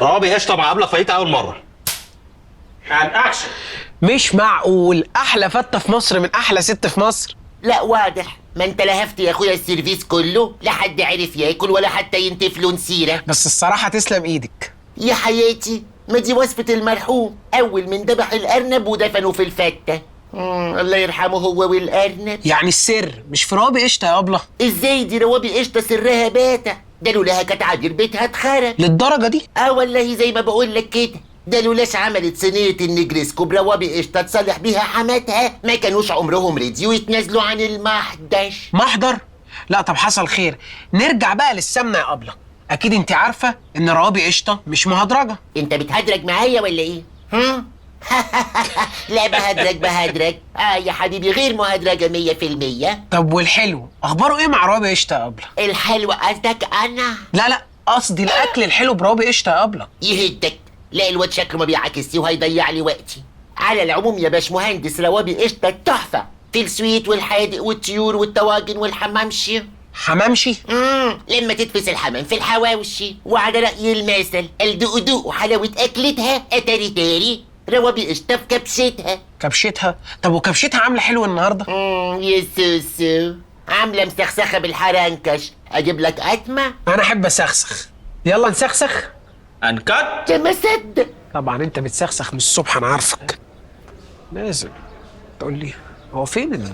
روابي قشطه مع قبله فايته اول مره. اكشن. مش معقول، احلى فته في مصر من احلى ست في مصر. لا واضح، ما انت لهفت يا اخويا السيرفيس كله، لا حد عرف ياكل ولا حتى ينتف له نسيره. بس الصراحه تسلم ايدك. يا حياتي، ما دي وصفة المرحوم، أول من ذبح الأرنب ودفنه في الفتة. الله يرحمه هو والأرنب. يعني السر مش في روابي قشطه يا ابله؟ إزاي دي روابي قشطة سرها باتة؟ ده لولاها كانت عبير بيتها اتخرب. للدرجه دي؟ والله زي ما بقول لك كده، ده لولاش عملت صينية النجريسكو بروابي قشطة تصالح بيها حماتها ما كانوش عمرهم رضيوا يتنازلوا عن المحدش. محضر؟ لا طب حصل خير، نرجع بقى للسمنه يا ابله. اكيد انت عارفه ان روابي قشطه مش مهدرجه. انت بتهدرج معايا ولا ايه؟ لا بهدرج. يا حبيبي غير مهدرجة 100%. طب والحلو اخباره ايه مع روابي قشطه يا ابله؟ الحلو قصدك انا؟ لا قصدي الاكل الحلو بروابي قشطه يا ابله. يهدك، لا الواد شكله ما بيعكسني وهيضيع لي وقتي. على العموم يا باشمهندس، روابي قشطه تحفه في السويت والحادق والطيور والطواجن والحمامشي. حمامشي؟ لما تتفس الحمام في الحواوشي، وعلى رأي المثل الدقدوق وحلاوة أكلتها أتاري تاري روابي قشطه في كبشتها. كبشتها؟ طب وكبشتها عامله حلو النهارده؟ يا سوسو، عامله مسخسخه بالحرنكش. اجيب لك قتمه؟ انا احب اسخسخ. يلا نسخسخ. انكت. ده ما صدق. طبعا انت بتسخسخ من الصبح انا عارفك. لازم تقول لي هو فين